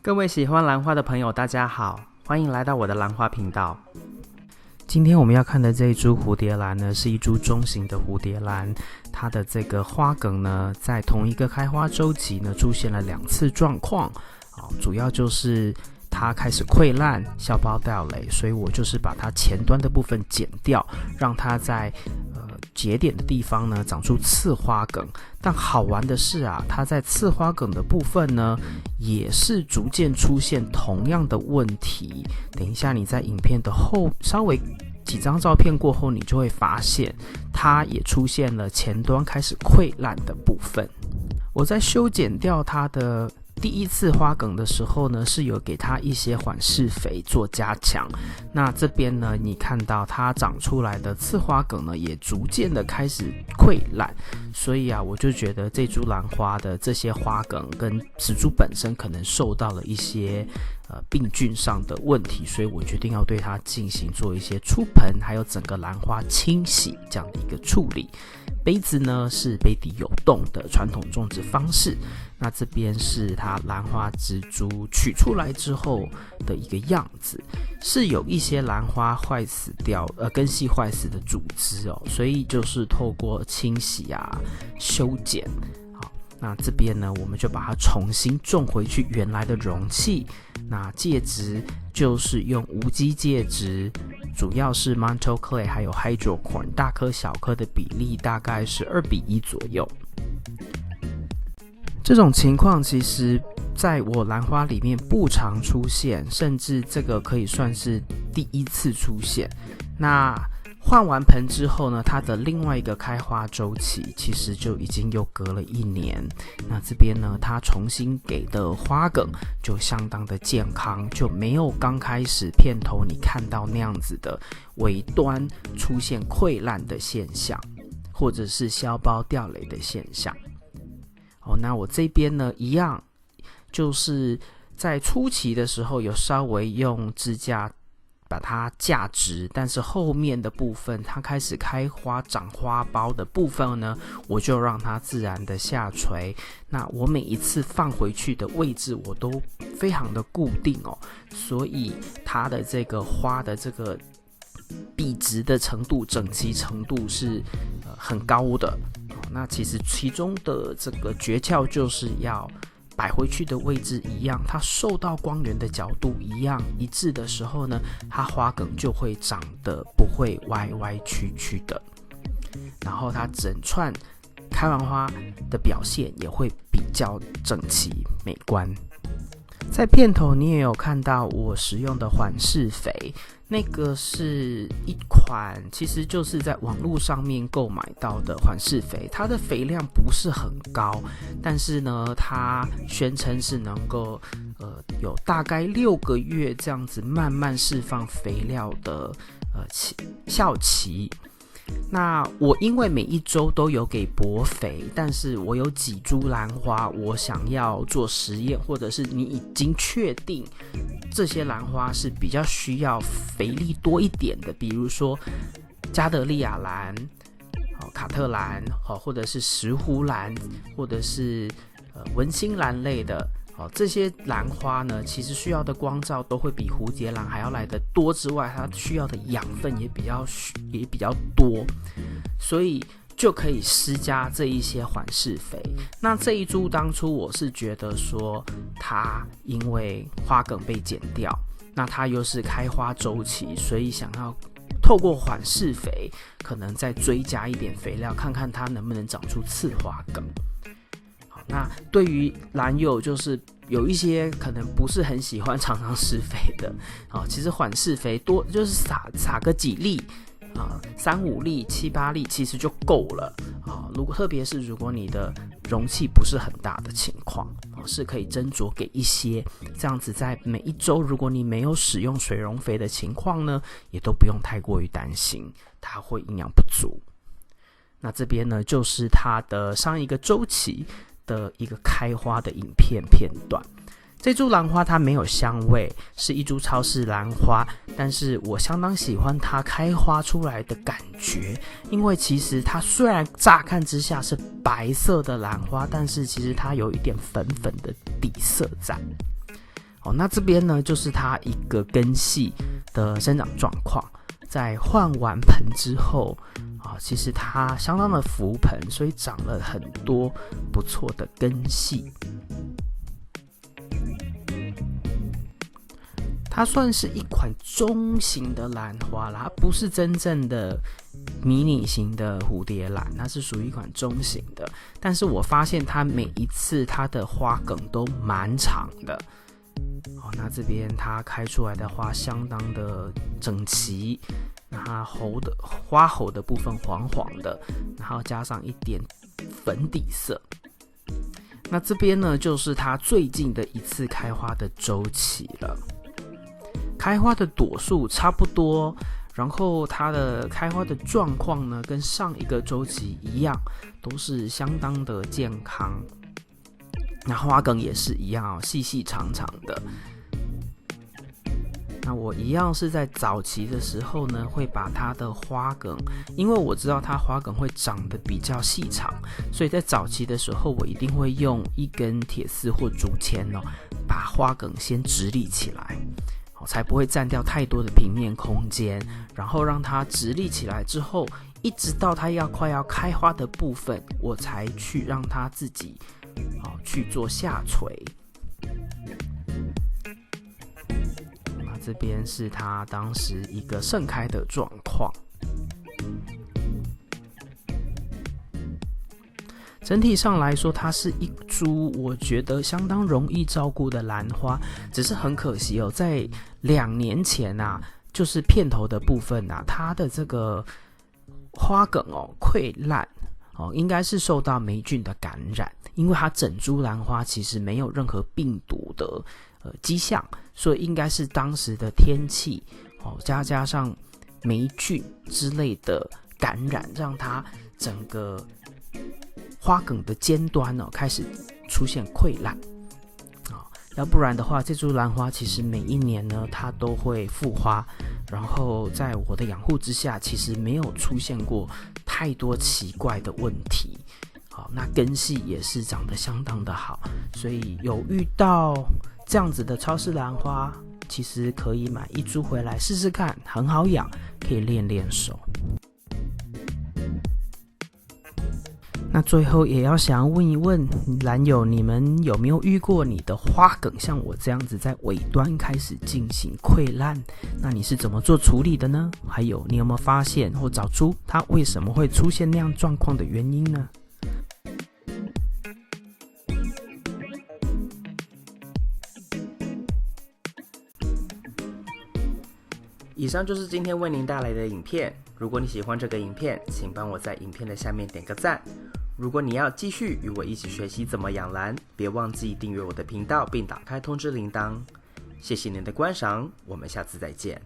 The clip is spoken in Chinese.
各位喜欢兰花的朋友大家好，欢迎来到我的兰花频道。今天我们要看的这一株蝴蝶兰呢，是一株中型的蝴蝶兰，它的这个花梗呢，在同一个开花周期呢，出现了2次状况，主要就是它开始溃烂、消苞掉蕾，所以我就是把它前端的部分剪掉，让它在节点的地方呢长出次花梗。但好玩的是啊，它在次花梗的部分呢，也是逐渐出现同样的问题。等一下你在影片的后稍微几张照片过后，你就会发现它也出现了前端开始溃烂的部分。我在修剪掉它的第一次花梗的时候呢，是有给它一些缓释肥做加强。那这边呢，你看到它长出来的次花梗呢，也逐渐的开始溃烂。所以啊，我就觉得这株兰花的这些花梗跟植株本身可能受到了一些病菌上的问题，所以我决定要对它进行做一些出盆，还有整个兰花清洗这样的一个处理。杯子呢是杯底有洞的传统种植方式，那这边是它兰花植株取出来之后的一个样子，是有一些兰花坏死掉根系坏死的组织哦，所以就是透过清洗啊修剪。好，那这边呢，我们就把它重新种回去原来的容器。那介质就是用无机介质，主要是 Mantle Clay 还有 Hydrocorn， 大颗小颗的比例大概是2:1左右。这种情况其实在我兰花里面不常出现，甚至这个可以算是第一次出现。那换完盆之后呢，它的另外一个开花周期其实就已经又隔了1年。那这边呢，它重新给的花梗就相当的健康，就没有刚开始片头你看到那样子的尾端出现溃烂的现象，或者是消苞掉蕾的现象。那我这边呢，一样就是在初期的时候有稍微用支架把它架直，但是后面的部分它开始开花长花苞的部分呢，我就让它自然的下垂。那我每一次放回去的位置我都非常的固定哦，所以它的这个花的这个笔直的程度、整齐程度是很高的。那其中的这个诀窍就是要摆回去的位置一样，它受到光源的角度一致的时候呢，它花梗就会长得不会歪歪曲曲的，然后它整串开完花的表现也会比较整齐美观。在片头你也有看到我使用的缓释肥，那个是一款其实就是在网络上面购买到的缓释肥，它的肥量不是很高，但是呢它宣称是能够有大概6个月这样子慢慢释放肥料的效期。那我因为每一周都有给薄肥，但是我有几株兰花我想要做实验，或者是你已经确定这些兰花是比较需要肥力多一点的，比如说加德利亚兰、卡特兰，或者是石斛兰，或者是文心兰类的，这些兰花呢，其实需要的光照都会比蝴蝶兰还要来得多之外，它需要的养分也比较多，所以就可以施加这一些缓释肥。那这一株当初我是觉得说，它因为花梗被剪掉，那它又是开花周期，所以想要透过缓释肥，可能再追加一点肥料，看看它能不能长出次花梗。那对于兰友就是有一些可能不是很喜欢常常施肥的，其实缓释肥多就是撒个几粒3-5粒、7-8粒其实就够了。特别是如果你的容器不是很大的情况，是可以斟酌给一些，这样子在每一周如果你没有使用水溶肥的情况呢，也都不用太过于担心它会营养不足。那这边呢就是它的上一个周期的一个开花的影片片段。这株兰花它没有香味，是一株超市兰花，但是我相当喜欢它开花出来的感觉，因为其实它虽然乍看之下是白色的兰花，但是其实它有一点粉粉的底色在。那这边呢就是它一个根系的生长状况。在换完盆之后其实它相当的浮盆，所以长了很多不错的根系。它算是一款中型的兰花啦，它不是真正的迷你型的蝴蝶兰，它是属于一款中型的。但是我发现它每一次它的花梗都蛮长的。那这边它开出来的花相当的整齐，那它花喉的部分黄黄的，然后加上一点粉底色。那这边呢就是它最近的一次开花的周期了。开花的朵数差不多，然后它的开花的状况呢跟上一个周期一样，都是相当的健康。那花梗也是一样细细长长的。那我一样是在早期的时候呢，会把它的花梗，因为我知道它花梗会长得比较细长，所以在早期的时候，我一定会用一根铁丝或竹签把花梗先直立起来，才不会占掉太多的平面空间，然后让它直立起来之后，一直到它快要开花的部分，我才去让它自己去做下垂。那这边是它当时一个盛开的状况。整体上来说，它是一株我觉得相当容易照顾的兰花，只是很可惜在2年前就是片头的部分它的这个花梗溃烂应该是受到霉菌的感染，因为它整株兰花其实没有任何病毒的迹象，所以应该是当时的天气加上霉菌之类的感染，让它整个花梗的尖端开始出现溃烂要不然的话，这株兰花其实每一年呢它都会复花，然后在我的养护之下，其实没有出现过太多奇怪的问题。那根系也是长得相当的好，所以有遇到这样子的超市兰花，其实可以买一株回来试试看，很好养，可以练练手。那最后也要想要问一问兰友，你们有没有遇过你的花梗像我这样子在尾端开始进行溃烂？那你是怎么做处理的呢？还有你有没有发现或找出它为什么会出现那样状况的原因呢？以上就是今天为您带来的影片。如果你喜欢这个影片，请帮我在影片的下面点个赞。如果你要继续与我一起学习怎么养兰，别忘记订阅我的频道并打开通知铃铛。谢谢您的观赏，我们下次再见。